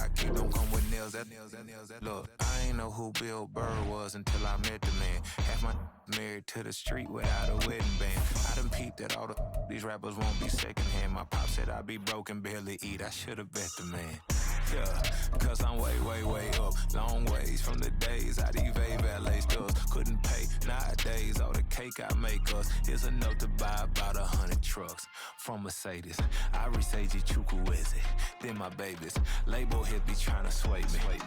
I keep don't come with nails. Look, I ain't know who Bill Burr was until I met the man. Half my married to the street without a wedding band. I done peeped that all these rappers won't be secondhand. My pop said I'd be broke and barely eat. I should've bet the man. Yeah, cause I'm way, way, way up. Long ways from the days I these valet stores couldn't pay. Nowadays, all the cake I make us is enough to buy about 100 trucks from Mercedes. I resage Chukwueze, then my babies. Label hit be trying to sway me.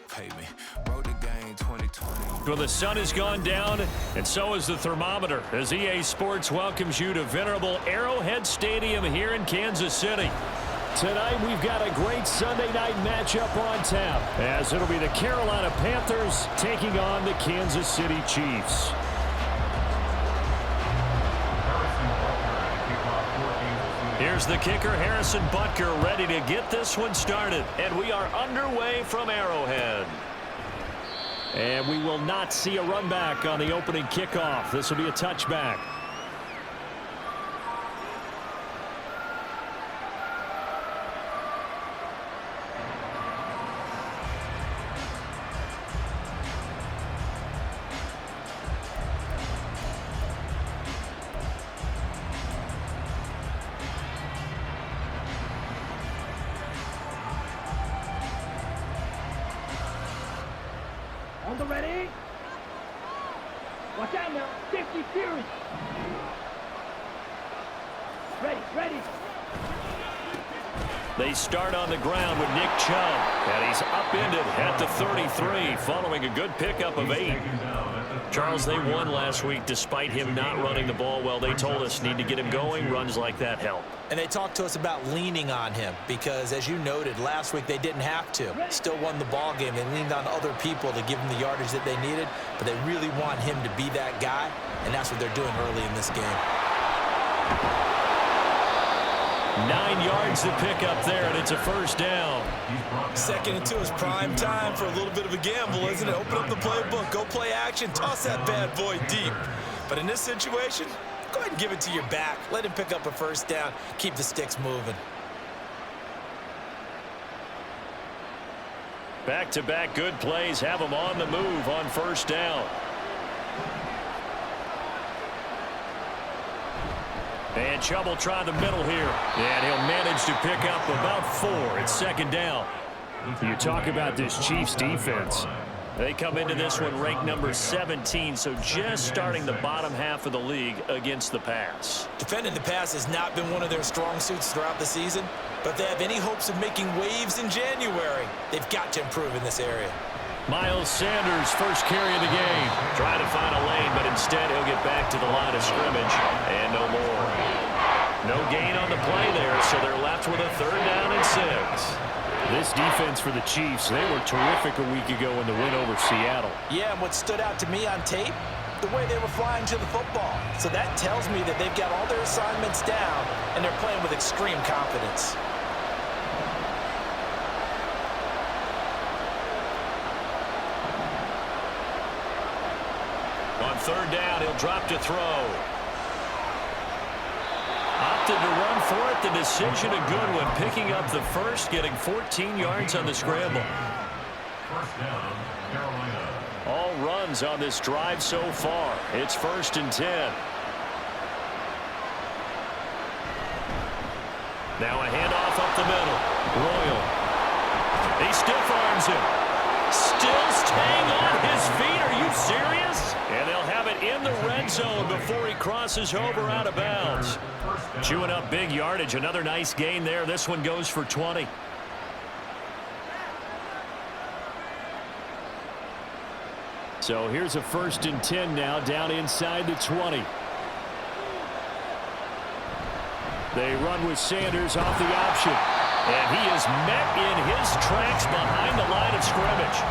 Pay me. Wrote the game 2020. Well, the sun has gone down, and so is the thermometer, as EA Sports welcomes you to venerable Arrowhead Stadium here in Kansas City. Tonight, we've got a great Sunday night matchup on tap, as it'll be the Carolina Panthers taking on the Kansas City Chiefs. Here's the kicker, Harrison Butker, ready to get this one started. And we are underway from Arrowhead. And we will not see a run back on the opening kickoff. This will be a touchback. On the ready. Watch out now. 50 series. Ready. They start on the ground with Nick Chubb, and he's upended at the 33 following a good pickup of 8. Charles, they won last week despite him not running the ball well. They told us need to get him going. Runs like that help. And they talked to us about leaning on him because, as you noted, last week they didn't have to. Still won the ball game. They leaned on other people to give them the yardage that they needed, but they really want him to be that guy, and that's what they're doing early in this game. 9 yards to pick up there, and it's a first down. 2nd and 2 is prime time for a little bit of a gamble, isn't it? Open up the playbook, go play action, toss that bad boy deep. But in this situation, go ahead and give it to your back. Let him pick up a first down. Keep the sticks moving. Back-to-back good plays have him on the move on first down. And Chubb will try the middle here. And he'll manage to pick up about 4. It's 2nd down. You talk about this Chiefs defense. They come into this one ranked number 17, so just starting the bottom half of the league against the pass. Defending the pass has not been one of their strong suits throughout the season, but if they have any hopes of making waves in January, they've got to improve in this area. Miles Sanders, first carry of the game. Trying to find a lane, but instead he'll get back to the line of scrimmage. And no more. No gain on the play there, so they're left with a 3rd down and 6. This defense for the Chiefs, they were terrific a week ago in the win over Seattle. Yeah, and what stood out to me on tape, the way they were flying to the football. So that tells me that they've got all their assignments down, and they're playing with extreme confidence. On 3rd down, he'll drop to throw. Opted to run for it. The decision a good one. Picking up the first, getting 14 yards on the scramble. First down, Carolina. All runs on this drive so far. It's 1st and 10. Now a handoff up the middle. Royal. He stiff arms him. Still staying on his feet. Are you serious? And they'll have it in the red zone before he crosses over out of bounds. Chewing up big yardage. Another nice gain there. This one goes for 20. So here's a 1st and 10 now down inside the 20. They run with Sanders off the option. And he is met in his tracks behind the line of scrimmage.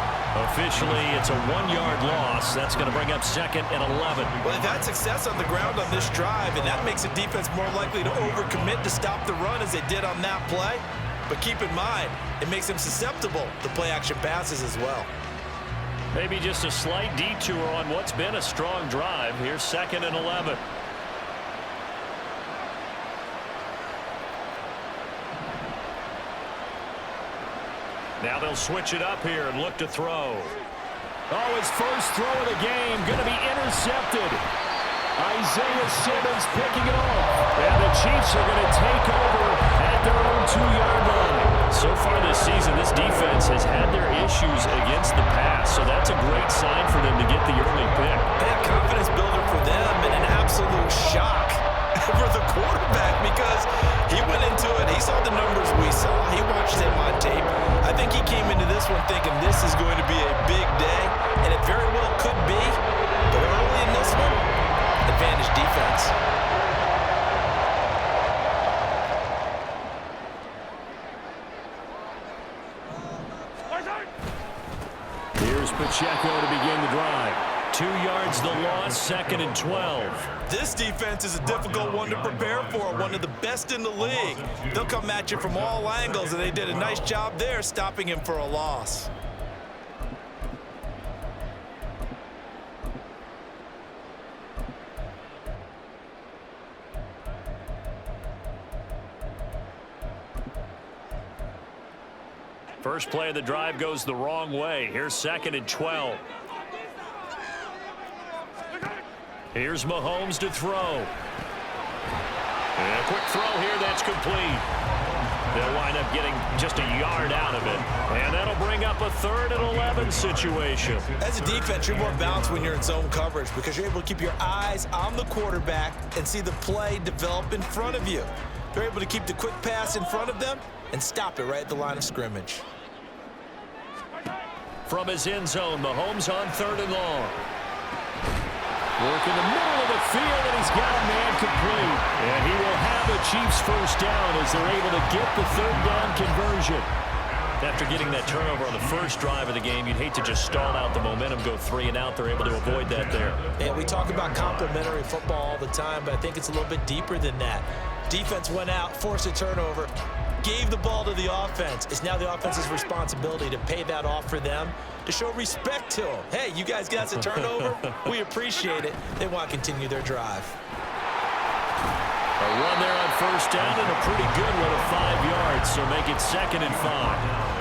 Officially, it's a 1-yard loss. That's going to bring up 2nd and 11. Well, they've had success on the ground on this drive, and that makes a defense more likely to overcommit to stop the run as they did on that play. But keep in mind, it makes them susceptible to play-action passes as well. Maybe just a slight detour on what's been a strong drive. Here's 2nd and 11. Now they'll switch it up here and look to throw. Oh, his first throw of the game going to be intercepted. Isaiah Simmons picking it off. And the Chiefs are going to take over at their own 2-yard line. So far this season, this defense has had their issues against the pass, so that's a great sign for them to get the early pick. That confidence builder for them and an absolute shock for the quarterback because he went into it. He saw the numbers we saw. He watched him on tape. I think he came into this one thinking this is going to be a big day, and it very well could be. But early in this one, advantage defense. Here's Pacheco to begin the drive. 2 yards the loss, 2nd and 12. This defense is a difficult one to prepare for, one of the best in the league. They'll come at you from all angles, and they did a nice job there stopping him for a loss. First play of the drive goes the wrong way. Here's 2nd and 12. Here's Mahomes to throw. And a quick throw here, that's complete. They'll wind up getting just a yard out of it. And that'll bring up a 3rd and 11 situation. As a defense, you're more balanced when you're in zone coverage because you're able to keep your eyes on the quarterback and see the play develop in front of you. They're able to keep the quick pass in front of them and stop it right at the line of scrimmage. From his end zone, Mahomes on 3rd and long. Work in the middle of the field, and he's got a man complete. And he will have a Chiefs first down as they're able to get the 3rd down conversion. After getting that turnover on the first drive of the game, you'd hate to just stall out the momentum, go 3 and out. They're able to avoid that there. Yeah, we talk about complementary football all the time, but I think it's a little bit deeper than that. Defense went out, forced a turnover, gave the ball to the offense. It's now the offense's responsibility to pay that off for them, to show respect to them. Hey, you guys got us a turnover. We appreciate it. They want to continue their drive. A run there on first down and a pretty good one of 5 yards, so make it 2nd and 5.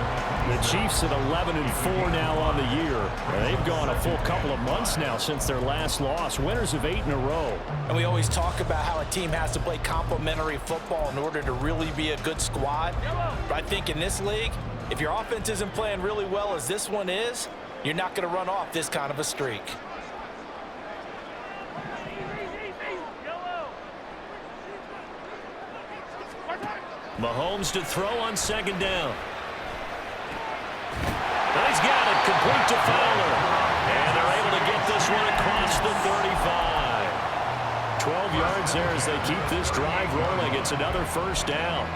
The Chiefs at 11-4 now on the year. They've gone a full couple of months now since their last loss. Winners of 8 in a row. And we always talk about how a team has to play complementary football in order to really be a good squad. But I think in this league, if your offense isn't playing really well as this one is, you're not going to run off this kind of a streak. Mahomes to throw on 2nd down. And he's got it complete to Fowler. And they're able to get this one across the 35. 12 yards there as they keep this drive rolling. It's another first down.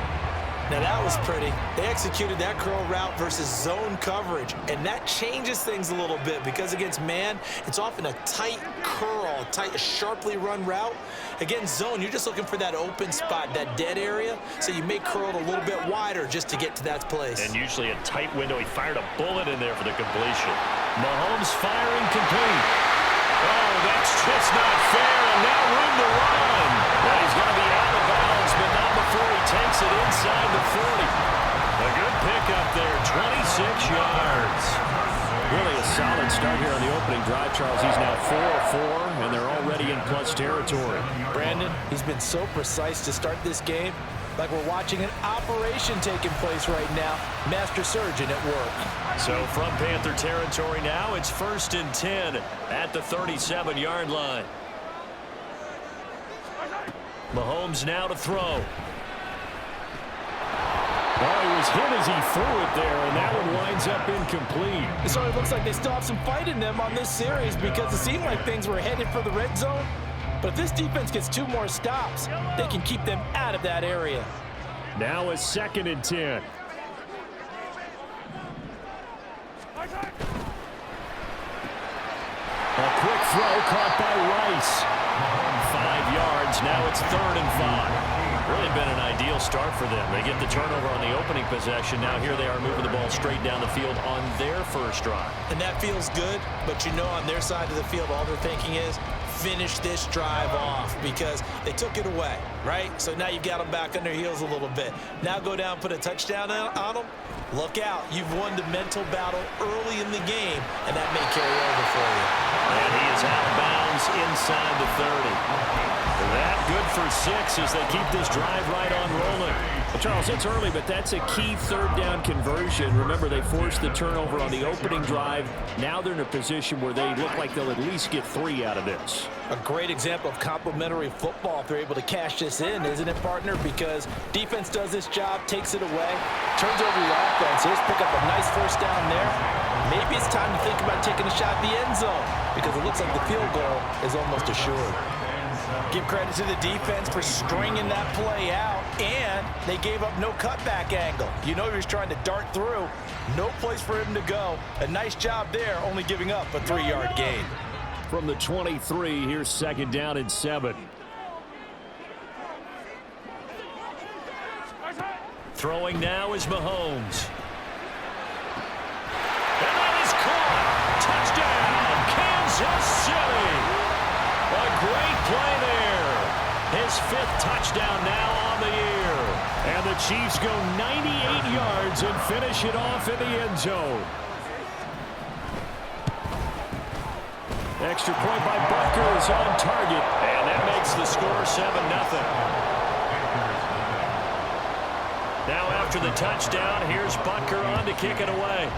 Now that was pretty. They executed that curl route versus zone coverage, and that changes things a little bit because against man, it's often a tight curl, a sharply run route. Against zone, you're just looking for that open spot, that dead area, so you may curl it a little bit wider just to get to that place. And usually a tight window. He fired a bullet in there for the completion. Mahomes firing complete. Oh, that's just not fair, and now room to run. Well, he's going to be out of bounds, but not before he takes it inside the 40. A good pickup there, 26 yards. Really a solid start here on the opening drive, Charles. He's now 4-4, and they're already in plus territory. Brandon, he's been so precise to start this game, like we're watching an operation taking place right now. Master surgeon at work. So from Panther territory now, it's 1st and 10 at the 37-yard line. Mahomes now to throw. Oh, he was hit as he threw it there, and that one winds up incomplete. So it looks like they still have some fight in them on this series because it seemed like things were headed for the red zone. But if this defense gets 2 more stops, they can keep them out of that area. Now a 2nd and 10. A quick throw caught by Rice. 5 yards. Now it's 3rd and 5. Really been an ideal start for them. They get the turnover on the opening possession. Now here they are moving the ball straight down the field on their first drive. And that feels good, but you know on their side of the field, all they're thinking is finish this drive off because they took it away, right? So now you've got them back on their heels a little bit. Now go down, put a touchdown on them. Look out. You've won the mental battle early in the game, and that may carry over for you. And he is out of bounds inside the 30. That good for 6 as they keep this drive right on rolling. Well, Charles, it's early, but that's a key third down conversion. Remember, they forced the turnover on the opening drive. Now they're in a position where they look like they'll at least get 3 out of this. A great example of complementary football if they're able to cash this in, isn't it, partner? Because defense does this job, takes it away, turns over the offense. Here's pick up a nice first down there. Maybe it's time to think about taking a shot at the end zone because it looks like the field goal is almost assured. Give credit to the defense for stringing that play out, and they gave up no cutback angle. You know he was trying to dart through. No place for him to go. A nice job there, only giving up a 3-yard gain. From the 23, here's 2nd down and 7. Throwing now is Mahomes. And that is caught. Touchdown, Kansas City. A great play there. His 5th touchdown now on the year. And the Chiefs go 98 yards and finish it off in the end zone. Extra point by Butker is on target. And that makes the score 7-0. Now after the touchdown, here's Butker on to kick it away.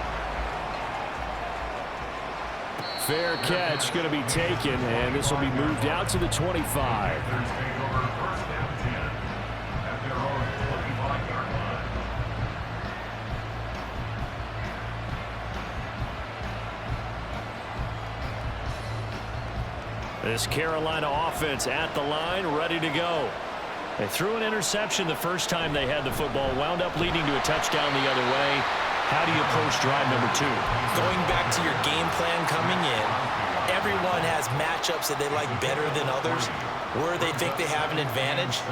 Fair catch going to be taken, and this will be moved out to the 25. This Carolina offense at the line, ready to go. They threw an interception the first time they had the football, wound up leading to a touchdown the other way. How do you approach drive number 2? Going back to your game plan coming in, everyone has matchups that they like better than others. Where they think they have an advantage,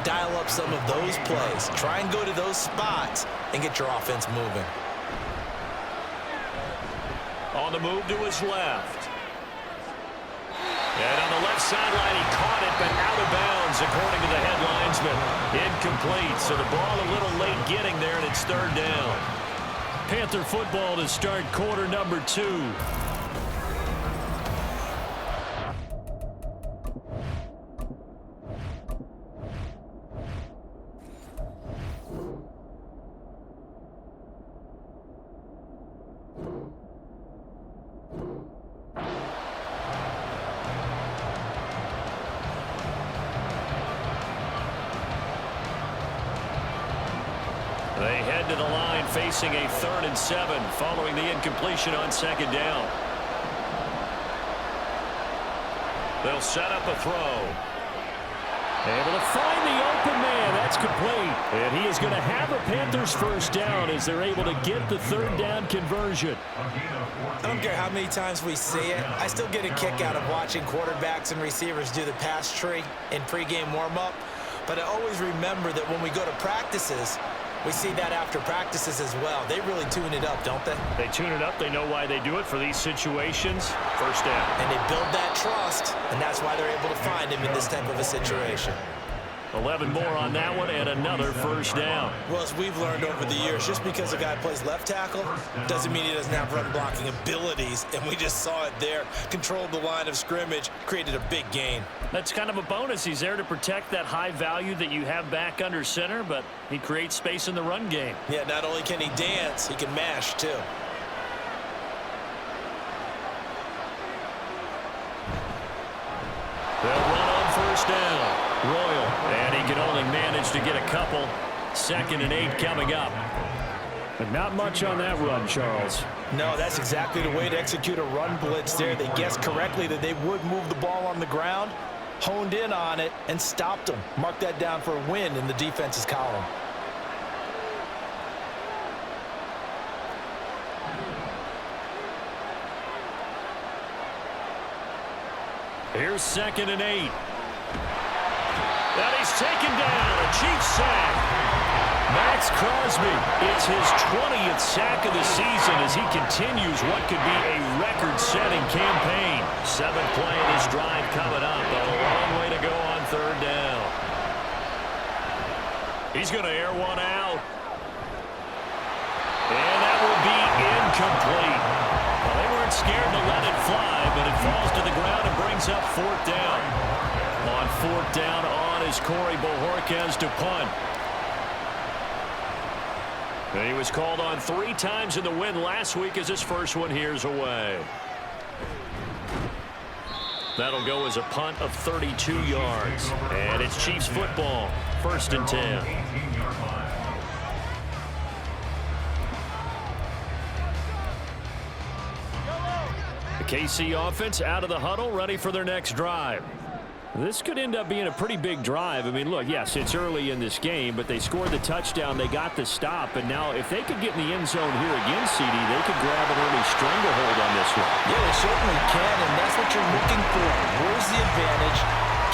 dial up some of those plays. Try and go to those spots and get your offense moving. On the move to his left. And on the left sideline, he caught it, but out of bounds, according to the head linesman. Incomplete, so the ball a little late getting there, and it's 3rd down. Panther football to start quarter number 2. They head to the line facing a 3rd and 7 following the incompletion on 2nd down. They'll set up a throw. Able to find the open man. That's complete. And he is going to have a Panthers first down as they're able to get the 3rd down conversion. I don't care how many times we see it. I still get a kick out of watching quarterbacks and receivers do the pass tree in pregame warm-up. But I always remember that when we go to practices, we see that after practices as well. They really tune it up, don't they? They tune it up. They know why they do it for these situations. First down. And they build that trust, and that's why they're able to find him in this type of a situation. 11 more on that one and another first down. Well, as we've learned over the years, just because a guy plays left tackle doesn't mean he doesn't have run blocking abilities, and we just saw it there. Controlled the line of scrimmage, created a big gain. That's kind of a bonus. He's there to protect that high value that you have back under center, but he creates space in the run game. Yeah, not only can he dance, he can mash too. They'll run on first down. Royal, and he can only manage to get a couple. 2nd and 8 coming up. But not much on that run, Charles. No, that's exactly the way to execute a run blitz there. They guessed correctly that they would move the ball on the ground, honed in on it, and stopped them. Mark that down for a win in the defense's column. Here's 2nd and 8. And he's taken down. A Chiefs sack. Max Crosby. It's his 20th sack of the season as he continues what could be a record-setting campaign. 7th play in his drive coming up. A long way to go on 3rd down. He's going to air one out. And that will be incomplete. Well, they weren't scared to let it fly, but it falls to the ground and brings up 4th down. On 4th down on is Corey Bojorquez to punt. And he was called on 3 times in the win last week as his first one here's away. That'll go as a punt of 32 yards. And it's Chiefs football, 1st and 10. The KC offense out of the huddle, ready for their next drive. This could end up being a pretty big drive. I mean, look, yes, it's early in this game, but they scored the touchdown. They got the stop. And now if they could get in the end zone here again, CD, they could grab an early stranglehold on this one. Yeah, they certainly can, and that's what you're looking for. Where's the advantage?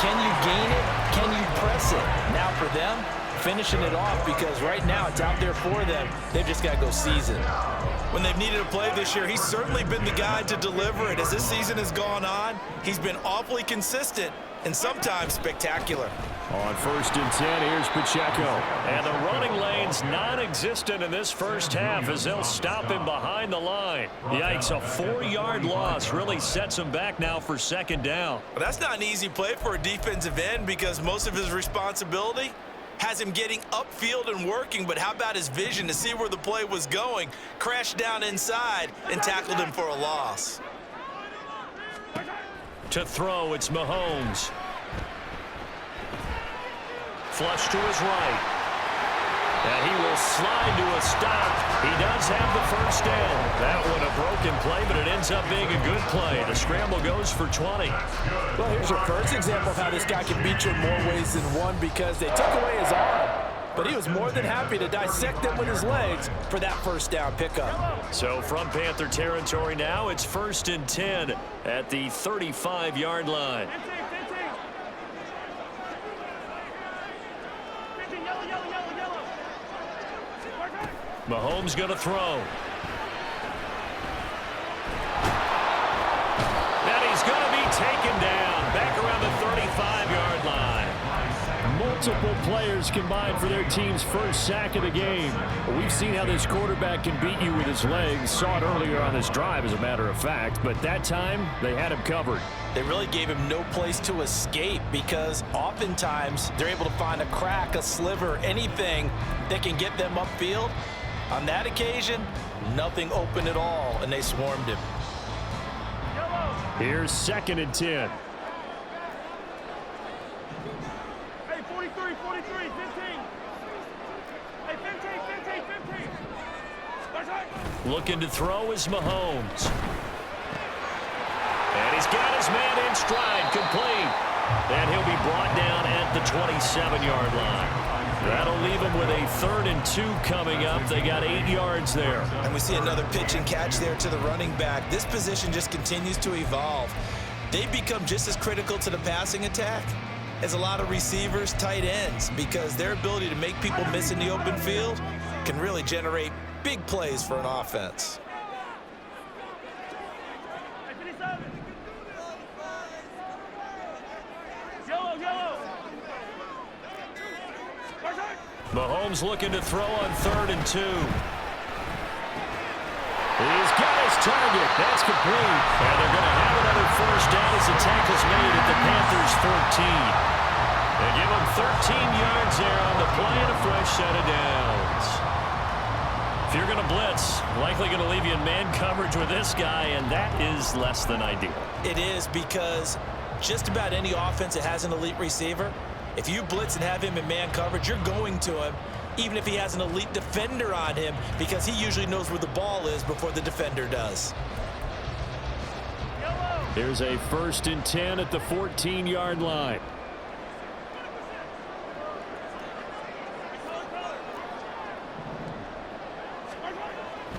Can you gain it? Can you press it? Now for them, finishing it off, because right now it's out there for them. They've just got to go season. When they've needed a play this year, he's certainly been the guy to deliver it. As this season has gone on, he's been awfully consistent and sometimes spectacular. On 1st and 10, here's Pacheco. And the running lane's non-existent in this first half as they'll stop him behind the line. Yikes, a 4-yard loss really sets him back now for 2nd down. Well, that's not an easy play for a defensive end because most of his responsibility has him getting upfield and working, but how about his vision to see where the play was going? Crashed down inside and tackled him for a loss. To throw, it's Mahomes. Flush to his right. And he will slide to a stop. He does have the 1st down. That one a broken play, but it ends up being a good play. The scramble goes for 20. Well, here's your first example of how this guy can beat you in more ways than one, because they took away his arm, but he was more than happy to dissect them with his legs for that 1st down pickup. So from Panther territory now, it's 1st and 10 at the 35-yard line. Mahomes going to throw. And he's going to be taken down back around the 35-yard line. Multiple players combined for their team's first sack of the game. We've seen how this quarterback can beat you with his legs. Saw it earlier on this drive, as a matter of fact. But that time, they had him covered. They really gave him no place to escape, because oftentimes they're able to find a crack, a sliver, anything that can get them upfield. On that occasion, nothing open at all, and they swarmed him. Here's 2nd and 10. Hey, 43, 43, 15. Hey, 15. Looking to throw is Mahomes. And he's got his man in stride, complete. And he'll be brought down at the 27-yard line. That'll leave them with a 3rd and 2 coming up. They got 8 yards there. And we see another pitch and catch there to the running back. This position just continues to evolve. They've become just as critical to the passing attack as a lot of receivers, tight ends, because their ability to make people miss in the open field can really generate big plays for an offense. Mahomes looking to throw on 3rd and 2. He's got his target. That's complete. And they're going to have another 1st down as the tackle's made at the Panthers' 14. They give him 13 yards there on the play and a fresh set of downs. If you're going to blitz, likely going to leave you in man coverage with this guy, and that is less than ideal. It is, because just about any offense that has an elite receiver, if you blitz and have him in man coverage, you're going to him, even if he has an elite defender on him, because he usually knows where the ball is before the defender does. Here's a 1st and 10 at the 14-yard line.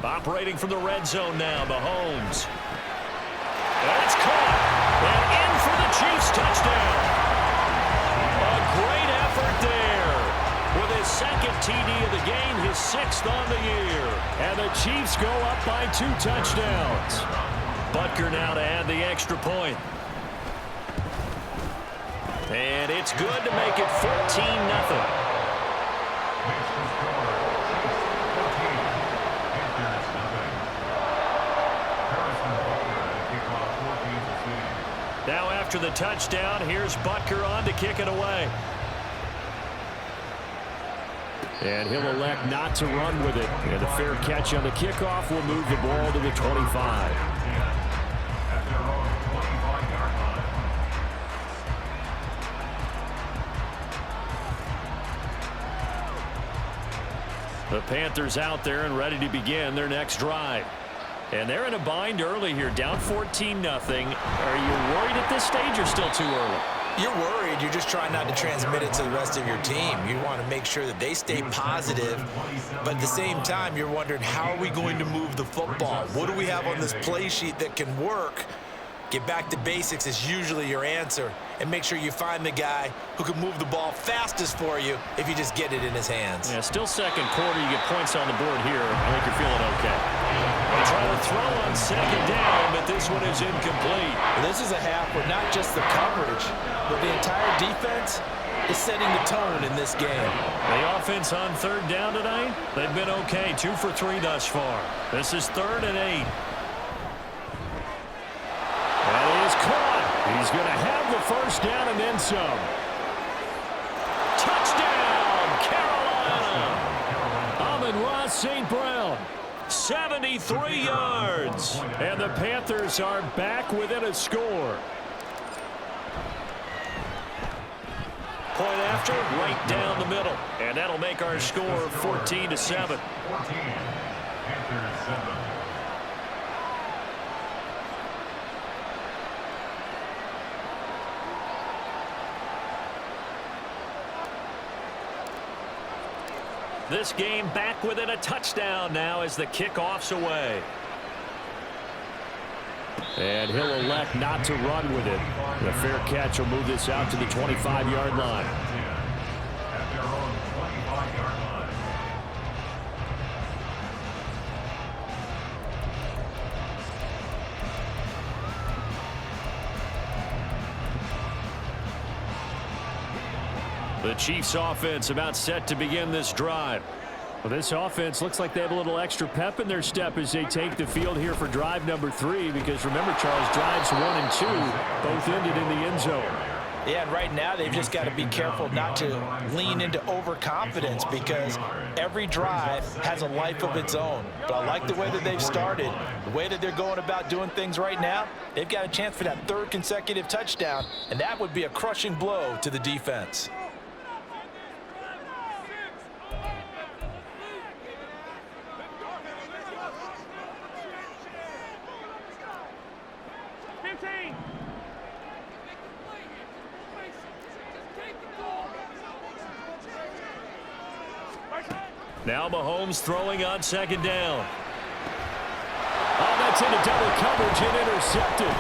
Operating from the red zone now, Mahomes. That's caught. And in for the Chiefs touchdown. A great effort there with his 2nd TD of the game, his 6th on the year. And the Chiefs go up by 2 touchdowns. Butker now to add the extra point. And it's good to make it 14-0. Now after the touchdown, here's Butker on to kick it away. And he'll elect not to run with it. And a fair catch on the kickoff will move the ball to the 25. The Panthers out there and ready to begin their next drive. And they're in a bind early here, down 14-0. Are you worried at this stage or still too early? You're worried. You're just trying not to transmit it to the rest of your team. You want to make sure that they stay positive, but at the same time, you're wondering, how are we going to move the football? What do we have on this play sheet that can work? Get back to basics is usually your answer, and make sure you find the guy who can move the ball fastest for you if you just get it in his hands. Yeah, still second quarter. You get points on the board here. I think you're feeling okay. They try to throw on second down, but this one is incomplete. This is a half where not just the coverage, but the entire defense is setting the tone in this game. The offense on third down tonight, they've been okay. 2 for 3 thus far. This is 3rd and 8. That is caught. He's going to have the first down and then some. Touchdown, Carolina. Amon-Ra St. Brown, 73 yards. And the Panthers are back within a score. Point after, right down the middle. And that'll make our score 14-7. 14. Panthers 7. This game back within a touchdown now as the kickoff's away. And he'll elect not to run with it. The fair catch will move this out to the 25-yard line. At their own 25-yard line. The Chiefs offense about set to begin this drive. Well, this offense looks like they have a little extra pep in their step as they take the field here for drive number 3, because remember, Charles, drives 1 and 2 both ended in the end zone. Yeah, and right now they've just got to be careful not to lean into overconfidence, because every drive has a life of its own. But I like the way that they've started, the way that they're going about doing things right now. They've got a chance for that 3rd consecutive touchdown, and that would be a crushing blow to the defense. Now Mahomes throwing on second down. Oh, that's into double coverage and intercepted.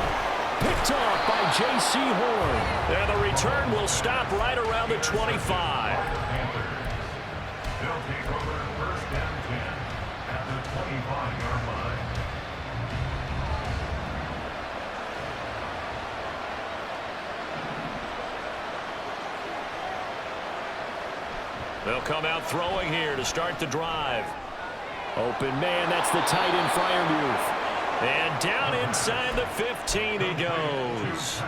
Picked off by J.C. Horn. And the return will stop right around the 25. They'll take over 1st and 10 at the 25-yard line. They'll come out throwing here to start the drive. Open man, that's the tight end Freiermuth. And down inside the 15 he goes.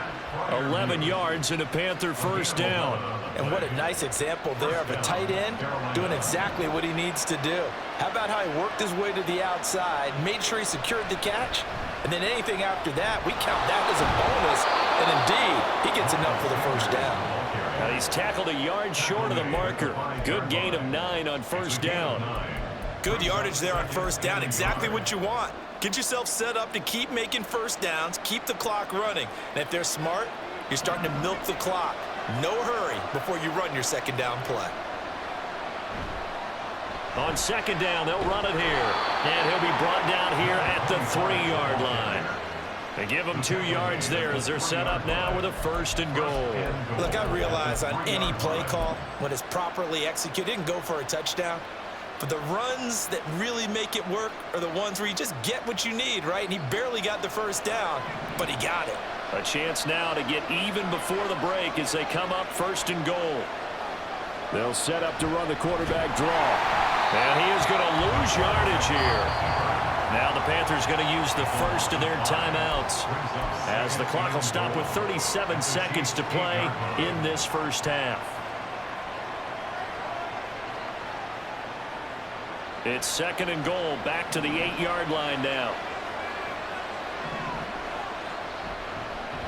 11 yards and a Panther first down. And what a nice example there of a tight end doing exactly what he needs to do. How about how he worked his way to the outside, made sure he secured the catch, and then anything after that, we count that as a bonus, and indeed, he gets enough for the first down. Now he's tackled a yard short of the marker. Good gain of 9 on first down. Good yardage there on first down. Exactly what you want. Get yourself set up to keep making first downs, keep the clock running. And if they're smart, you're starting to milk the clock. No hurry before you run your second down play. On second down, they'll run it here. And he'll be brought down here at the 3-yard line. They give them 2 yards there as they're set up now with a 1st and goal. Look, I realize on any play call, when it's properly executed, it can go for a touchdown. But the runs that really make it work are the ones where you just get what you need, right? And he barely got the 1st down, but he got it. A chance now to get even before the break as they come up 1st and goal. They'll set up to run the quarterback draw. And he is going to lose yardage here. Now the Panthers going to use the 1st of their timeouts as the clock will stop with 37 seconds to play in this 1st half. It's 2nd and goal, back to the 8-yard line now.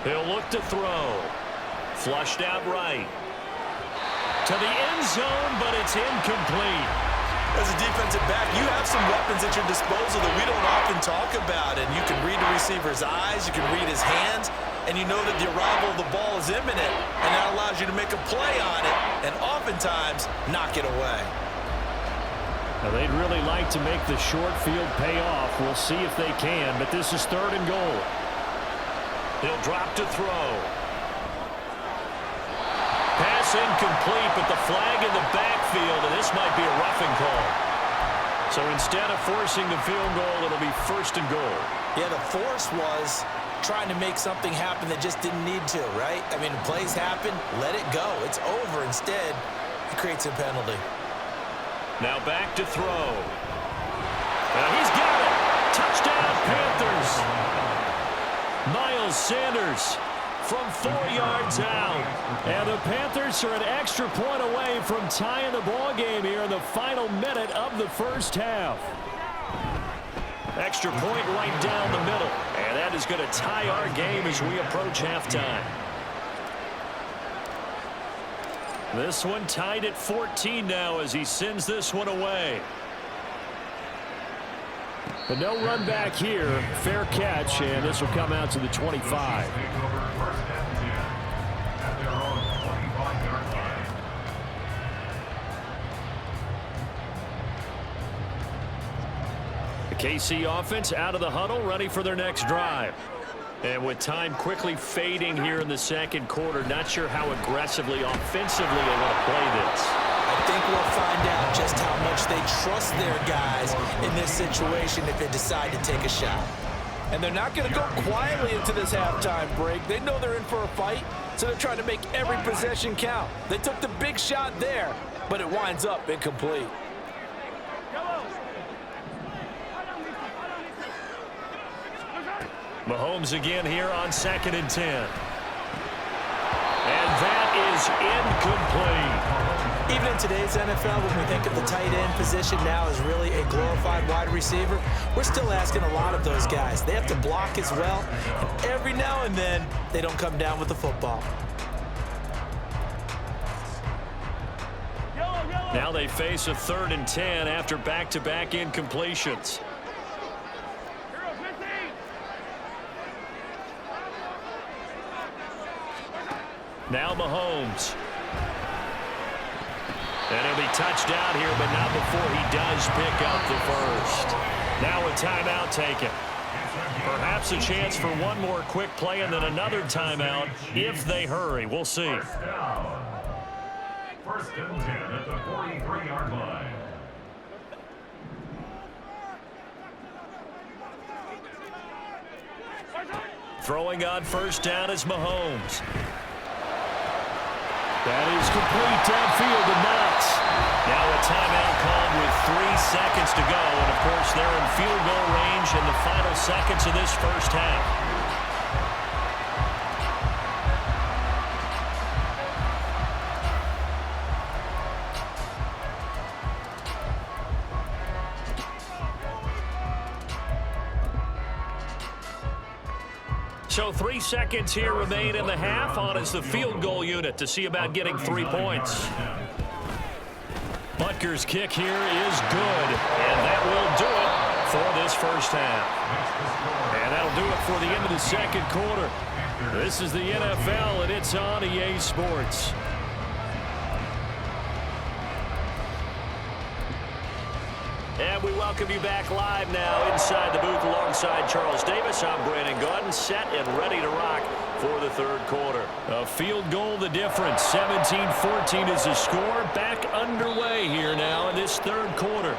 He'll look to throw. Flushed out right. To the end zone, but it's incomplete. As a defensive back, you have some weapons at your disposal that we don't often talk about. And you can read the receiver's eyes, you can read his hands, and you know that the arrival of the ball is imminent. And that allows you to make a play on it and oftentimes knock it away. Now they'd really like to make the short field pay off. We'll see if they can, but this is 3rd and goal. He'll drop to throw. Pass incomplete, but the flag in the backfield, and this might be a roughing call. So instead of forcing the field goal, it'll be 1st and goal. Yeah, the force was trying to make something happen that just didn't need to, right? I mean, plays happen, let it go. It's over. Instead, it creates a penalty. Now back to throw. Now he's got it. Touchdown, Panthers. Miles Sanders from 4 yards out. And the Panthers are an extra point away from tying the ball game here in the final minute of the 1st half. Extra point right down the middle. And that is going to tie our game as we approach halftime. This one tied at 14 now as he sends this one away. But no run back here. Fair catch, and this will come out to the 25. The KC offense out of the huddle, ready for their next drive. And with time quickly fading here in the 2nd quarter, not sure how aggressively, offensively they want to play this. I think we'll find out just how much they trust their guys in this situation if they decide to take a shot. And they're not going to go quietly into this halftime break. They know they're in for a fight, so they're trying to make every possession count. They took the big shot there, but it winds up incomplete. Mahomes again here on 2nd and 10. And that is incomplete. Even in today's NFL, when we think of the tight end position now as really a glorified wide receiver, we're still asking a lot of those guys. They have to block as well, and every now and then, they don't come down with the football. Now they face a 3rd and 10 after back-to-back incompletions. Now Mahomes. And he'll be touched out here, but not before he does pick up the 1st. Now a timeout taken. Perhaps a chance for one more quick play and then another timeout if they hurry. We'll see. 1st and 10 at the 43-yard line. Throwing on 1st down is Mahomes. That is complete downfield to Knox. Now a timeout called with 3 seconds to go. And, of course, they're in field goal range in the final seconds of this 1st half. So 3 seconds here remain in the half. On is the field goal unit to see about getting 3 points. Butker's kick here is good, and that will do it for this 1st half. And that'll do it for the end of the 2nd quarter. This is the NFL, and it's on EA Sports. And we welcome you back live now inside the booth alongside alongside Charles Davis, I'm Brandon Gaudin, set and ready to rock for the third quarter. A field goal the difference. 17-14 is the score. Back underway here now in this third quarter.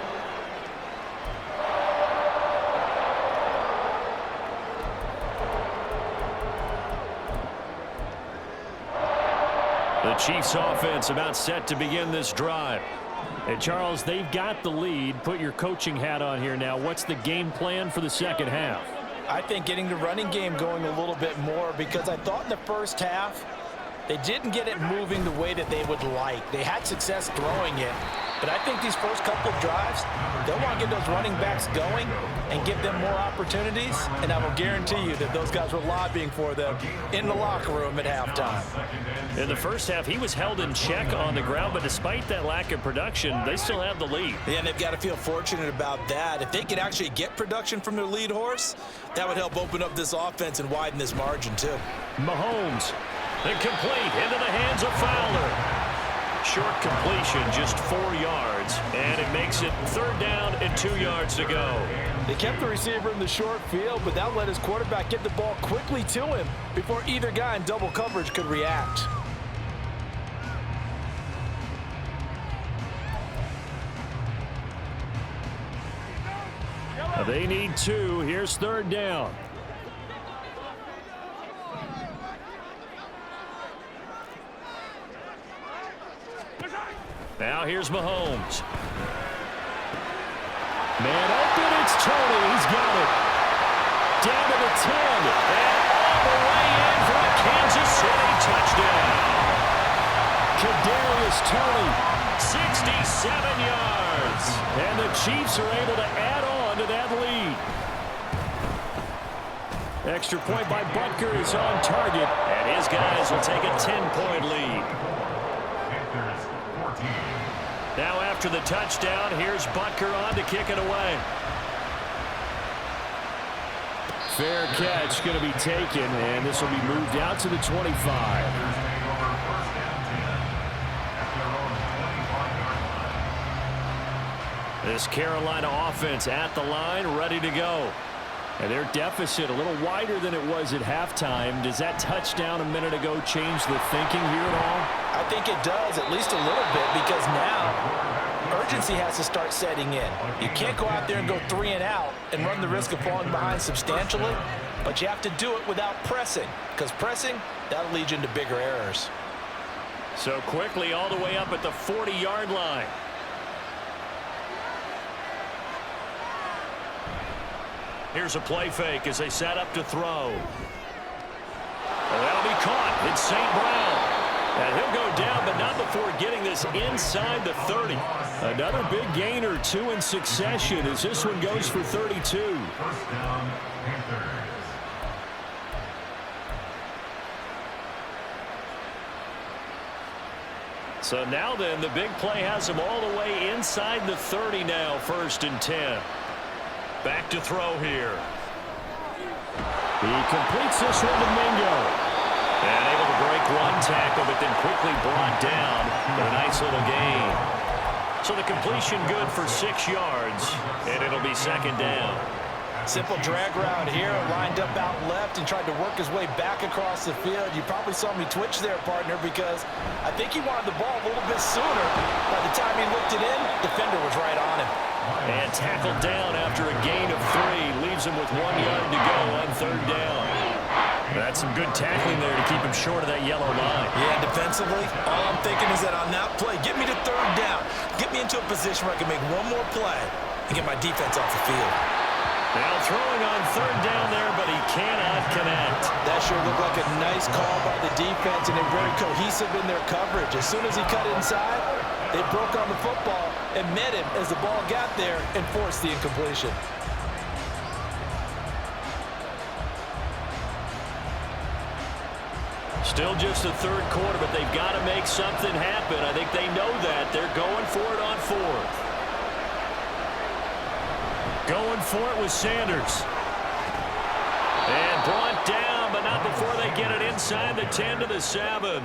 The Chiefs offense about set to begin this drive. And Charles, they've got the lead. Put your coaching hat on here now. What's the game plan for the second half? I think getting the running game going a little bit more, because I thought in the first half they didn't get it moving the way that they would like. They had success throwing it, but I think these first couple of drives, they'll want to get those running backs going and give them more opportunities, and I will guarantee you that those guys were lobbying for them in the locker room at halftime. In the first half, he was held in check on the ground, but despite that lack of production, they still have the lead. Yeah, and they've got to feel fortunate about that. If they could actually get production from their lead horse, that would help open up this offense and widen this margin too. Mahomes, incomplete, into the hands of Fowler. Short completion, just 4 yards, and it makes it third down and 2 yards to go. They kept the receiver in the short field, but that let his quarterback get the ball quickly to him before either guy in double coverage could react. They need 2. Here's third down. Now here's Mahomes. Man open, it's Tony. He's got it. Down to the 10. And all the way in for a Kansas City touchdown. Kadarius Toney, 67 yards. And the Chiefs are able to add on to that lead. Extra point by Butker is on target. And his guys will take a 10-point lead. Now after the touchdown, here's Butker on to kick it away. Fair catch going to be taken, and this will be moved out to the 25. This Carolina offense at the line, ready to go. And their deficit a little wider than it was at halftime. Does that touchdown a minute ago change the thinking here at all? I think it does, at least a little bit, because now urgency has to start setting in. You can't go out there and go 3 and out and run the risk of falling behind substantially, but you have to do it without pressing, because pressing, that'll lead you into bigger errors. So quickly all the way up at the 40-yard line. Here's a play fake as they set up to throw. That'll be caught. It's St. Brown. And he'll go down, but not before getting this inside the 30. Another big gain or 2 in succession as this one goes for 32. First down, Panthers. So now then, the big play has them all the way inside the 30 now, 1st and 10. Back to throw here. He completes this one to Mingo. And able to break one tackle, but then quickly brought down. But a nice little gain. So the completion good for 6 yards, and it'll be 2nd down. Simple drag route here, lined up out left and tried to work his way back across the field. You probably saw me twitch there, partner, because I think he wanted the ball a little bit sooner. By the time he looked it in, defender was right on him. And tackled down after a gain of 3. Leaves him with 1 yard to go on 3rd down. That's some good tackling there to keep him short of that yellow line. Yeah, defensively, all I'm thinking is that on that play, get me to 3rd down. Get me into a position where I can make one more play and get my defense off the field. Now throwing on 3rd down there, but he cannot connect. That sure looked like a nice call by the defense, and they're very cohesive in their coverage. As soon as he cut inside, they broke on the football and met him as the ball got there and forced the incompletion. Still just the 3rd quarter, but they've got to make something happen. I think they know that. They're going for it on 4th. Going for it with Sanders. And brought down, but timeout before they get it inside the 10 to the 7.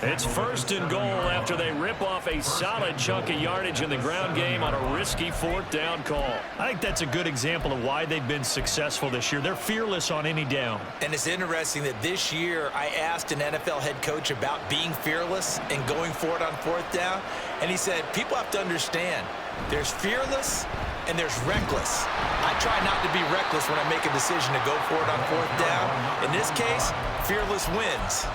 It's 1st and goal after they rip off a solid chunk of yardage in the ground game on a risky 4th down call. I think that's a good example of why they've been successful this year. They're fearless on any down. And it's interesting that this year I asked an NFL head coach about being fearless and going for it on 4th down, and he said, people have to understand, there's fearless and there's reckless. I try not to be reckless when I make a decision to go for it on 4th down. In this case, fearless wins.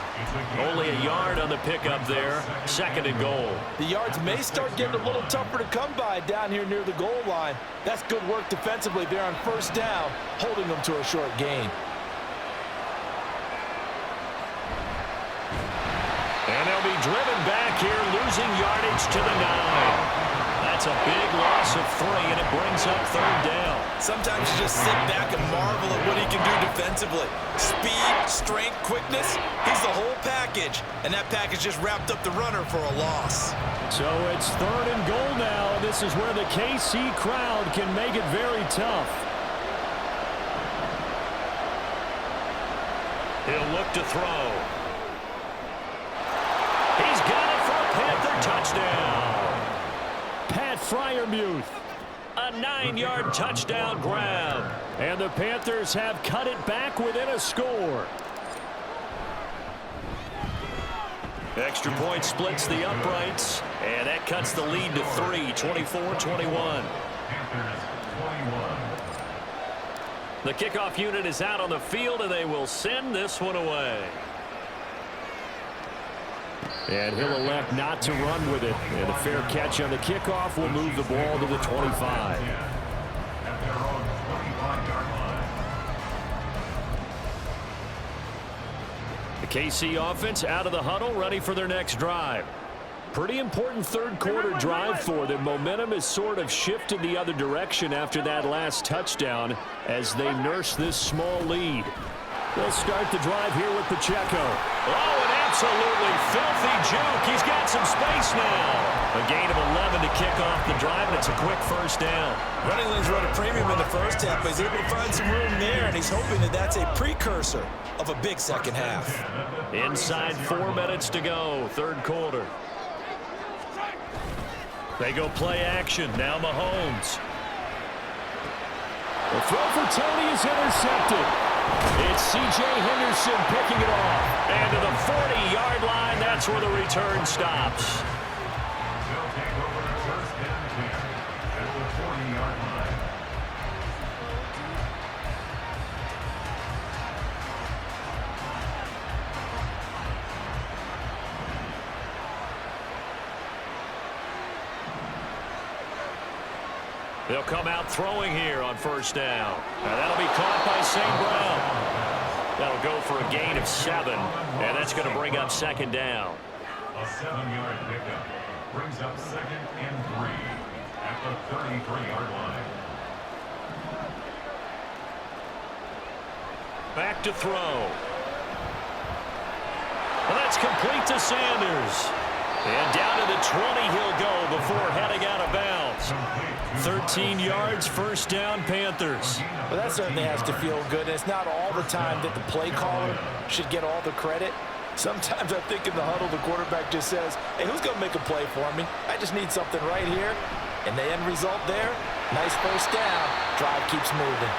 Only a yard on the pickup there. 2nd and goal. The yards may start getting a little tougher to come by down here near the goal line. That's good work defensively there on 1st down, holding them to a short gain. And they'll be driven back here, losing yardage to the 9. That's a big loss of 3, and it brings up 3rd down. Sometimes you just sit back and marvel at what he can do defensively. Speed, strength, quickness, he's the whole package. And that package just wrapped up the runner for a loss. So it's 3rd and goal now. This is where the KC crowd can make it very tough. He'll look to throw. He's got it for a Panther touchdown. Pat Freiermuth, a 9-yard touchdown grab. And the Panthers have cut it back within a score. Extra point splits the uprights, and that cuts the lead to 3, 24-21. The kickoff unit is out on the field, and they will send this one away. And he'll elect not to run with it. And a fair catch on the kickoff will move the ball to the 25. The KC offense out of the huddle, ready for their next drive. Pretty important 3rd quarter drive for them. Momentum has sort of shifted the other direction after that last touchdown as they nurse this small lead. They'll start the drive here with Pacheco. Oh, an absolutely filthy juke. He's got some space now. A gain of 11 to kick off the drive, and it's a quick 1st down. Running lanes run a premium in the 1st half, but he's able to find some room there, and he's hoping that that's a precursor of a big 2nd half. Inside 4 minutes to go, 3rd quarter. They go play action. Now Mahomes. The throw for Tony is intercepted. It's C.J. Henderson picking it off. And to the 40-yard line, that's where the return stops. They'll take over 1st and 10 at the 40-yard line. They'll come out throwing here on 1st down. Now that'll be caught by St. Brown. That'll go for a gain of 7, and that's going to bring up 2nd down. A 7-yard pickup brings up 2nd and 3 at the 33-yard line. Back to throw. Well, that's complete to Sanders. And down to the 20 he'll go before heading out of bounds. 13 yards, 1st down, Panthers. Well, that certainly has to feel good. And it's not all the time that the play caller should get all the credit. Sometimes I think in the huddle, the quarterback just says, hey, who's going to make a play for me? I just need something right here. And the end result there, nice 1st down. Drive keeps moving.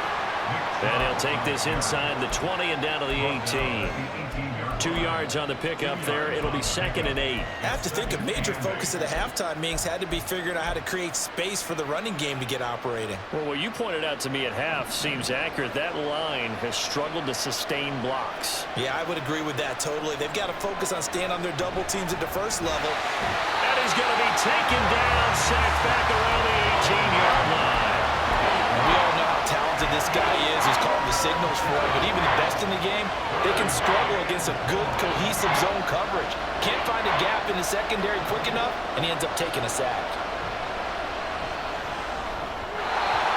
And he'll take this inside the 20 and down to the 18. 2 yards on the pickup there. It'll be 2nd and 8. I have to think a major focus of the halftime meetings had to be figuring out how to create space for the running game to get operating. Well, what you pointed out to me at half seems accurate. That line has struggled to sustain blocks. Yeah, I would agree with that totally. They've got to focus on staying on their double teams at the 1st level. And he's going to be taken down, sacked back around the 18-yard line. We all know how talented this guy is. He's calling the signals for it. But even the best in the game, they can struggle against a good, cohesive zone coverage. Can't find a gap in the secondary quick enough, and he ends up taking a sack.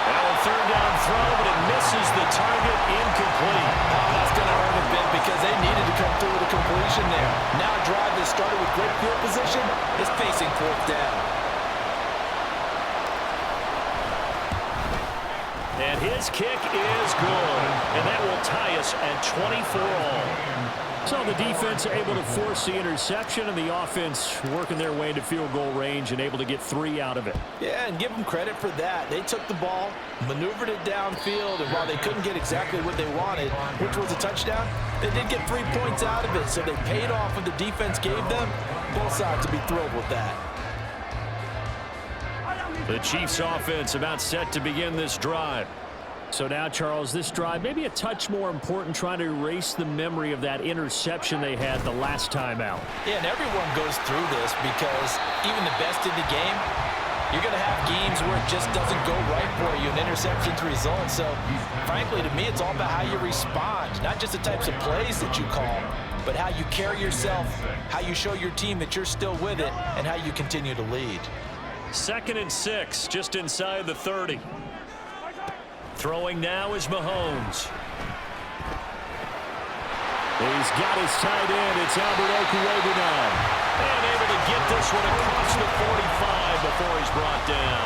Now a 3rd down throw, but it misses the target, incomplete. That's going to hurt a bit because they needed to come through with a completion there. Now a drive that started with great field position is facing 4th down. And his kick is good. and that will tie us at 24 all. So the defense able to force the interception, and the offense working their way into field goal range and able to get 3 out of it. Yeah, and give them credit for that. They took the ball, maneuvered it downfield, and while they couldn't get exactly what they wanted, which was a touchdown, they did get 3 points out of it, so they paid off what the defense gave them. Both sides to be thrilled with that. The Chiefs offense about set to begin this drive. So now, Charles, this drive maybe a touch more important, trying to erase the memory of that interception they had the last time out. Yeah, and everyone goes through this because even the best in the game, you're going to have games where it just doesn't go right for you, and interceptions result. So, frankly, to me, it's all about how you respond, not just the types of plays that you call, but how you carry yourself, how you show your team that you're still with it, and how you continue to lead. 2nd and 6, just inside the 30. Throwing now is Mahomes. He's got his tight end. It's Albert Okuebi now. And able to get this one across the 45 before he's brought down.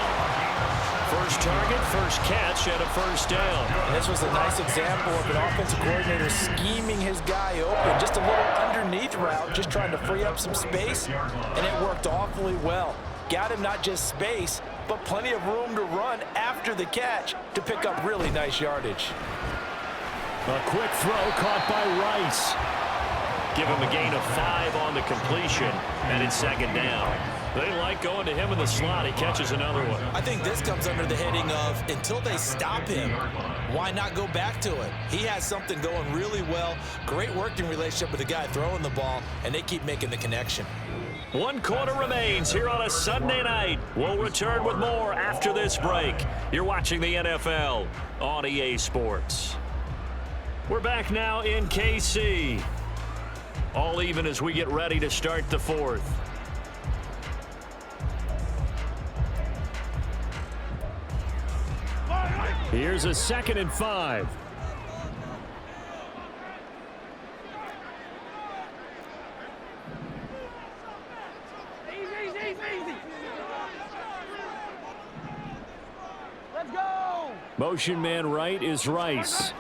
First target, first catch, and a first down. And this was a nice example of an offensive coordinator scheming his guy open. Just a little underneath route, just trying to free up some space, and it worked awfully well. Got him not just space, but plenty of room to run after the catch to pick up really nice yardage. A quick throw caught by Rice. Give him a gain of 5 on the completion, and it's 2nd down. They like going to him in the slot. He catches another one. I think this comes under the heading of until they stop him, why not go back to it? He has something going really well. Great working relationship with the guy throwing the ball, and they keep making the connection. 1 quarter remains here on a Sunday night. We'll return with more after this break. You're watching the NFL on EA Sports. We're back now in KC. All even as we get ready to start the 4th. Here's a 2nd and 5. Motion man right is Rice.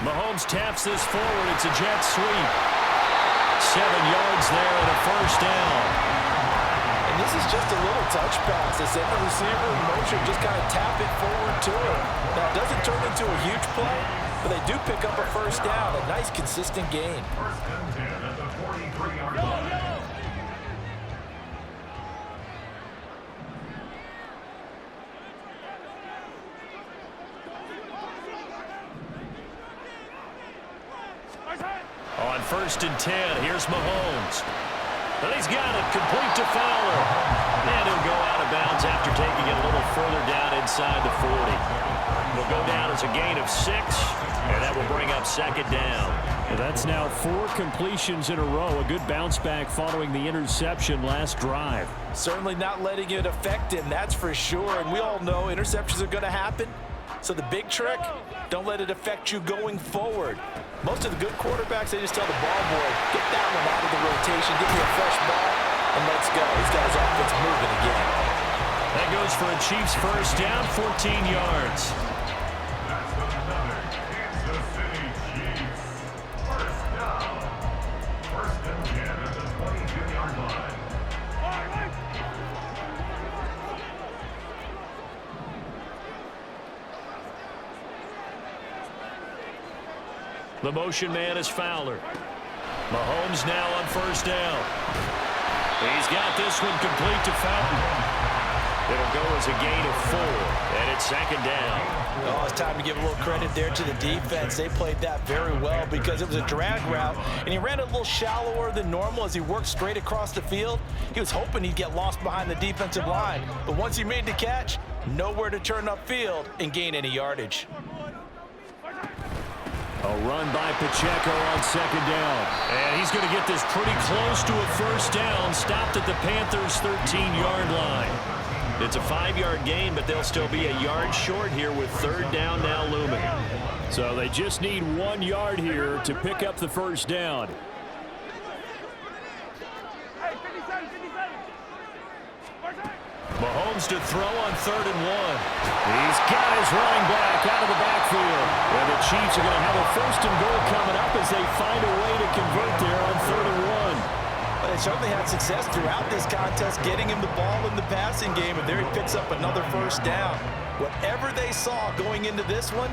Mahomes taps this forward. It's a jet sweep. 7 yards there and a first down. And this is just a little touch pass. They send the receiver in motion, just kind of tap it forward to him. Now, it doesn't turn into a huge play, but they do pick up a first down. A nice, consistent gain. 1st and 10 at the 43-yard line. On 1st and 10, here's Mahomes. And he's got it, complete to Fowler. And he'll go out of bounds after taking it a little further down inside the 40. Will go down as a gain of 6, and that will bring up 2nd down. Well, that's now 4 completions in a row. A good bounce back following the interception last drive. Certainly not letting it affect him, that's for sure. And we all know interceptions are going to happen. So the big trick, don't let it affect you going forward. Most of the good quarterbacks, they just tell the ball boy, get that one out of the rotation, give me a fresh ball, and let's go. He's got his offense moving again. That goes for a Chiefs first down, 14 yards. That's another Kansas City Chiefs. First down. 1st and 10 at the 22-yard line. The motion man is Fowler. Mahomes now on first down. He's got this one complete to Fowler. It'll go as a gain of 4, and it's 2nd down. Oh, it's time to give a little credit there to the defense. They played that very well because it was a drag route, and he ran it a little shallower than normal as he worked straight across the field. He was hoping he'd get lost behind the defensive line, but once he made the catch, nowhere to turn upfield and gain any yardage. A run by Pacheco on 2nd down. And he's going to get this pretty close to a first down, stopped at the Panthers' 13-yard line. It's a 5-yard gain, but they'll still be a yard short here with 3rd down now looming. So they just need 1 yard here to pick up the first down. Hey, 57, 57. Mahomes to throw on 3rd and 1. He's got his running back out of the backfield. And the Chiefs are going to have a 1st and goal coming up as they find a way to convert there on 3rd and 1. Well, they certainly had success throughout this contest, getting him the ball in the passing game, and there he picks up another 1st down. Whatever they saw going into this one,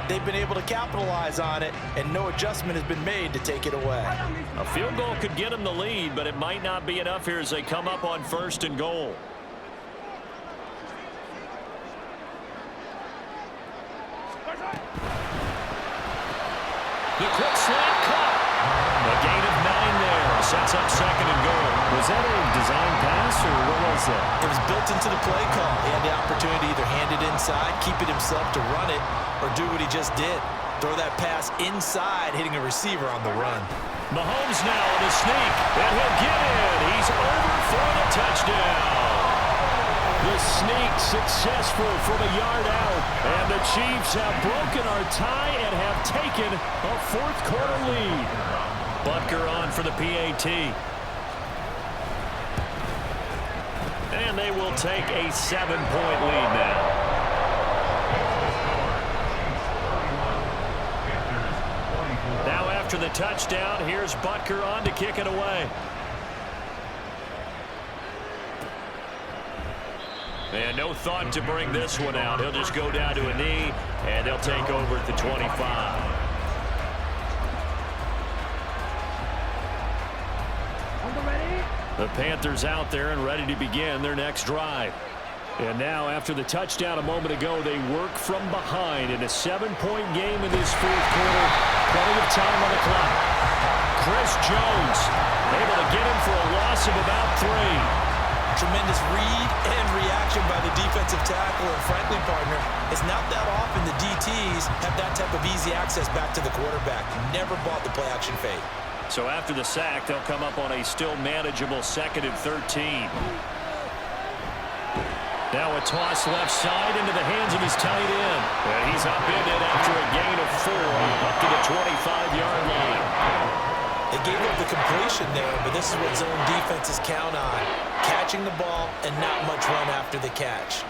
they've been able to capitalize on it, and no adjustment has been made to take it away. A field goal could get them the lead, but it might not be enough here as they come up on 1st and goal. The quick slant caught. A gain of 9 there. Sets up 2nd and goal. Was that a design pass or what was that? It was built into the play call. He had the opportunity to either hand it inside, keep it himself to run it, or do what he just did. Throw that pass inside, hitting a receiver on the run. Mahomes now on the sneak, and he'll get in. He's over for the touchdown. The sneak successful from a yard out. And the Chiefs have broken our tie and have taken a 4th quarter lead. Butker on for the PAT. And they will take a 7-point lead now. Now after the touchdown, here's Butker on to kick it away. And no thought to bring this one out. He'll just go down to a knee, and they'll take over at the 25. The Panthers out there and ready to begin their next drive. And now, after the touchdown a moment ago, they work from behind in a 7-point game in this 4th quarter. Plenty of time on the clock. Chris Jones able to get him for a loss of about 3. Tremendous read and reaction by the defensive tackle, and frankly, partner, it's not that often the DTs have that type of easy access back to the quarterback. Never bought the play action fade. So after the sack, they'll come up on a still manageable 2nd and 13. Now a toss left side into the hands of his tight end. And he's upended after a gain of 4 up to the 25-yard line. They gave up the completion there, but this is what zone defenses count on. Catching the ball and not much run after the catch.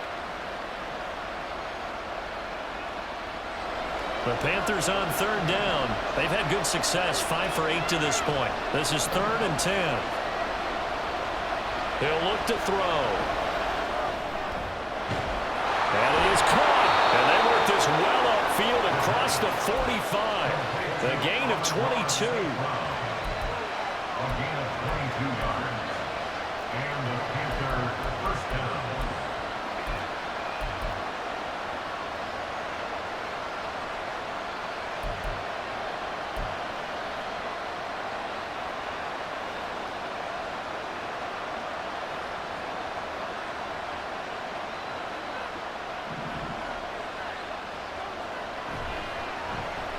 The Panthers on 3rd down. They've had good success, 5 for 8 to this point. This is 3rd and 10. They'll look to throw. And it is caught. And they work this well upfield across the 45. The gain of 22. A gain of 22 yards. And the Panthers 1st down.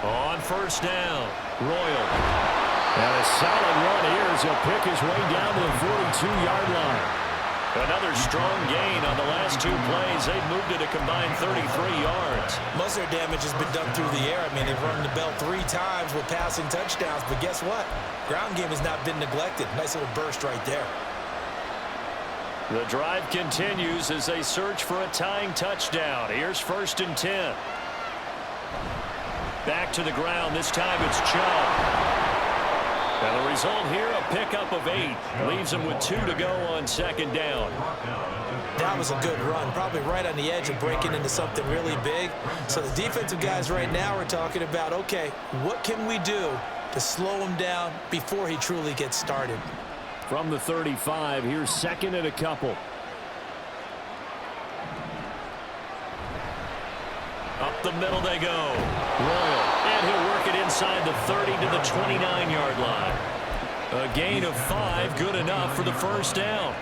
On 1st down, Royal. And a solid run here as he'll pick his way down to the 42-yard line. Another strong gain on the last 2 plays. They've moved it a combined 33 yards. Most of their damage has been done through the air. I mean, they've run the bell 3 times with passing touchdowns, but guess what? Ground game has not been neglected. Nice little burst right there. The drive continues as they search for a tying touchdown. Here's 1st and 10. Back to the ground. This time it's Chubb. And the result here, a pickup of 8. Leaves them with 2 to go on 2nd down. That was a good run, probably right on the edge of breaking into something really big. So the defensive guys right now are talking about, okay, what can we do to slow him down before he truly gets started? From the 35, here's 2nd and a couple. Up the middle they go. Royal, and he'll work it inside the 30 to the 29-yard line. A gain of 5, good enough for the 1st down.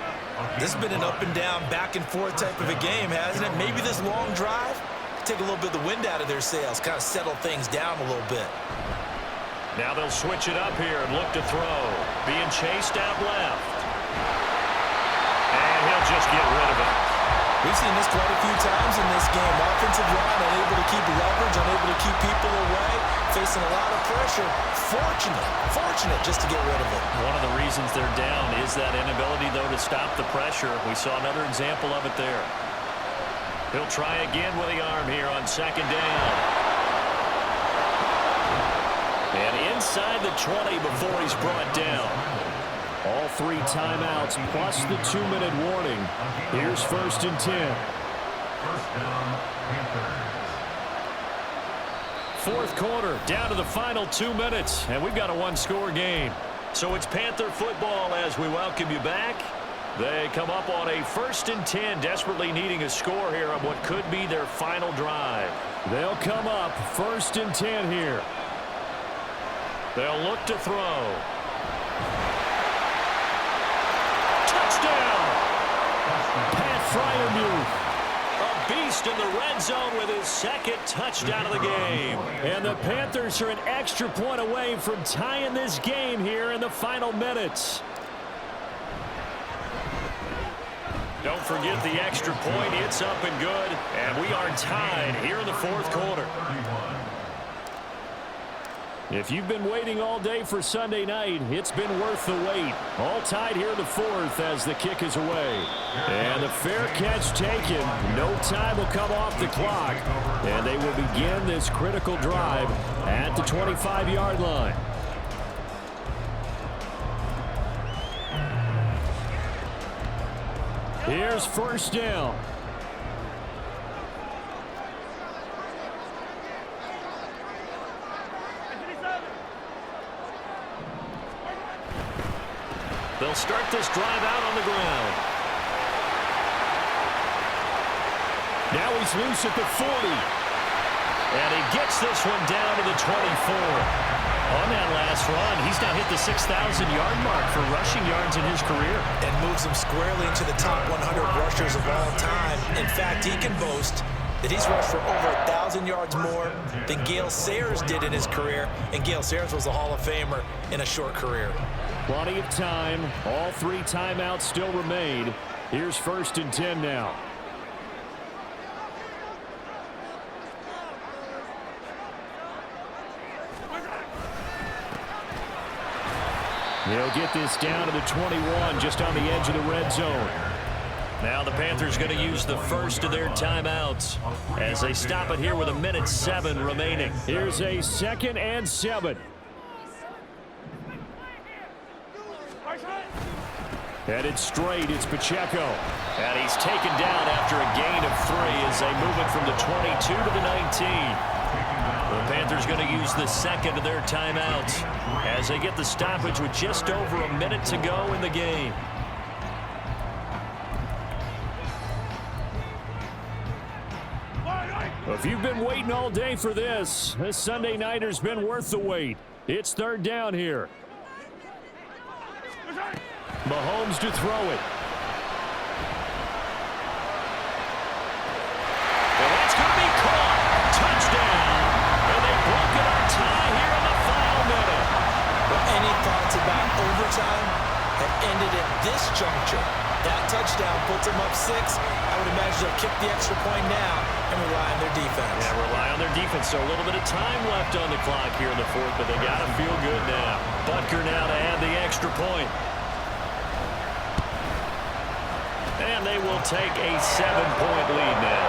This has been an up-and-down, back-and-forth type of a game, hasn't it? Maybe this long drive, take a little bit of the wind out of their sails, kind of settle things down a little bit. Now they'll switch it up here and look to throw. Being chased out left. And he'll just get rid of it. We've seen this quite a few times in this game. Offensive line unable to keep leverage, unable to keep people away, facing a lot of pressure. Fortunate just to get rid of it. One of the reasons they're down is that inability, though, to stop the pressure. We saw another example of it there. He'll try again with the arm here on 2nd down. the 20 before he's brought down. All 3 timeouts plus the 2-minute warning. Here's 1st and 10. First down, Panthers. 4th quarter, down to the final 2 minutes, and we've got a 1-score game. So it's Panther football as we welcome you back. They come up on a 1st and 10, desperately needing a score here on what could be their final drive. They'll come up 1st and 10 here. They'll look to throw. Touchdown! Pat Freiermuth. A beast in the red zone with his 2nd touchdown of the game. And the Panthers are an extra point away from tying this game here in the final minutes. Don't forget the extra point. It's up and good. And we are tied here in the 4th quarter. If you've been waiting all day for Sunday night, it's been worth the wait. All tied here in the 4th as the kick is away. And the fair catch taken. No time will come off the clock. And they will begin this critical drive at the 25-yard line. Here's 1st down. They'll start this drive out on the ground. Now he's loose at the 40. And he gets this one down to the 24. On that last run, he's now hit the 6,000-yard mark for rushing yards in his career. And moves him squarely into the top 100 rushers of all time. In fact, he can boast that he's rushed for over 1,000 yards more than Gale Sayers did in his career. And Gale Sayers was a Hall of Famer in a short career. Plenty of time. All 3 timeouts still remain. Here's 1st and 10 now. They'll get this down to the 21, just on the edge of the red zone. Now the Panthers going to use the first of their timeouts as they stop it here with 1:07 remaining. Here's a 2nd and 7. Headed straight, it's Pacheco. And he's taken down after a gain of 3 as they move it from the 22 to the 19. The Panthers going to use the 2nd of their timeouts as they get the stoppage with just over a minute to go in the game. If you've been waiting all day for this Sunday nighter's been worth the wait. It's 3rd down here. Mahomes to throw it. And that's going to be caught. Touchdown. And they broke it on tie here in the final minute. Well, any thoughts about overtime have ended at this juncture. That touchdown puts them up 6. I would imagine they'll kick the extra point now and rely on their defense. Yeah, rely on their defense. So a little bit of time left on the clock here in the 4th, but they got to feel good now. Butker now to add the extra point. And they will take a 7-point lead now.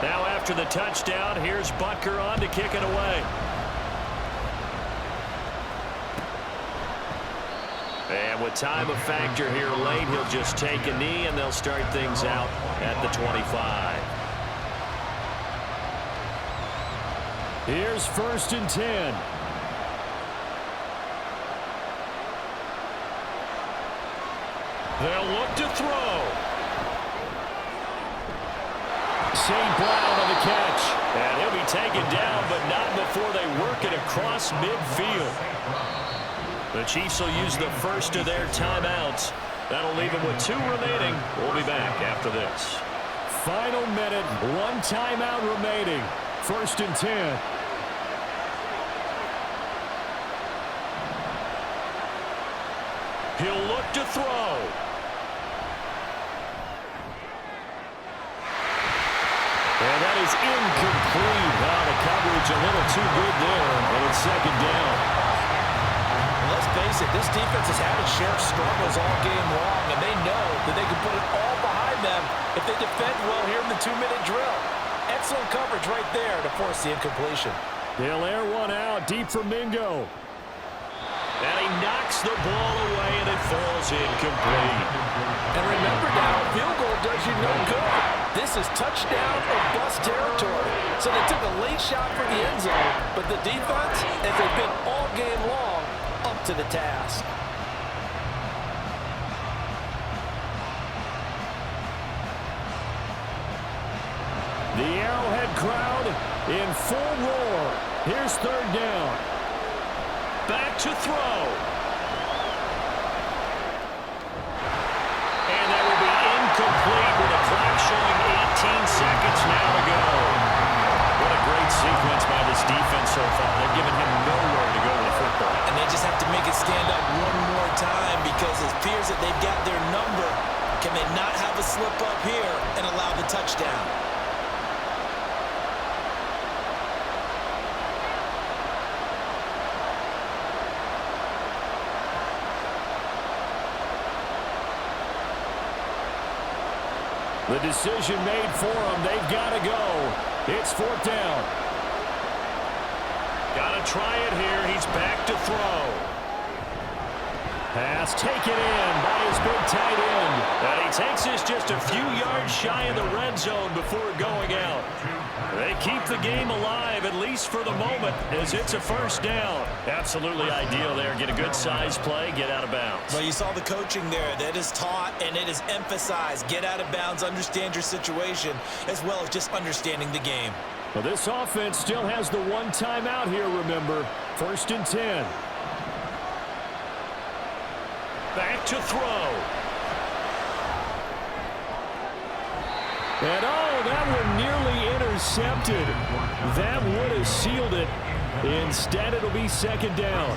Now after the touchdown, here's Butker on to kick it away. And with time a factor here late, he'll just take a knee and they'll start things out at the 25. Here's 1st and 10. They'll look to throw. St. Brown on the catch. And he'll be taken down, but not before they work it across midfield. The Chiefs will use the first of their timeouts. That'll leave them with 2 remaining. We'll be back after this. Final minute, 1 timeout remaining. 1st and 10. He'll look to throw. And that is incomplete. Wow, the coverage a little too good there. And it's 2nd down. Let's face it, this defense has had its share of struggles all game long, and they know that they can put it all behind them if they defend well here in the 2-minute drill. Excellent coverage right there to force the incompletion. He'll air one out deep for Mingo. And he knocks the ball away, and it falls incomplete. And remember now, field goal does you no good. This is touchdown or bust territory. So they took a late shot for the end zone, but the defense, as they've been all game long, up to the task. The Arrowhead crowd in full roar. Here's third down. Back to throw. And that will be incomplete with a clock showing 18 seconds now to go. What a great sequence by this defense so far. They're giving him nowhere to go with the football. And they just have to make it stand up one more time because it appears that they've got their number. Can they not have a slip up here and allow the touchdown? The decision made for them. They've got to go. It's fourth down. Got to try it here. He's back to throw. Pass taken in by his big tight end. And he takes this just a few yards shy of the red zone before going out. They keep the game alive, at least for the moment, as it's a first down. Absolutely ideal there. Get a good size play, get out of bounds. Well, you saw the coaching there. That is taught and it is emphasized. Get out of bounds, understand your situation, as well as just understanding the game. Well, this offense still has the one timeout here, remember. 1st and 10. Back to throw. And oh, that one nearly intercepted. That would have sealed it. Instead, it'll be second down.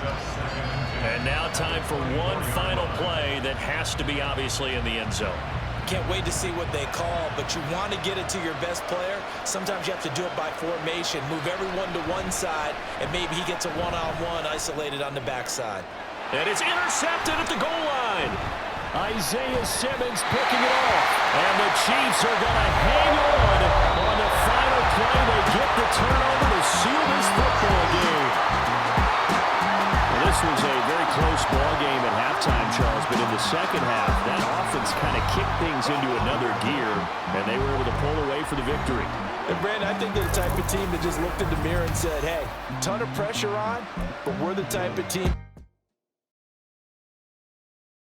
And now time for one final play that has to be obviously in the end zone. Can't wait to see what they call, but you want to get it to your best player. Sometimes you have to do it by formation. Move everyone to one side, and maybe he gets a one-on-one isolated on the backside. And it's intercepted at the goal line. Isaiah Simmons picking it off. And the Chiefs are going to hang on the final play. They get the turnover to seal this football game. Well, this was a very close ball game at halftime, Charles, but in the second half, that offense kind of kicked things into another gear, and they were able to pull away for the victory. And Brandon, I think they're the type of team that just looked in the mirror and said, hey, ton of pressure on, but we're the type of team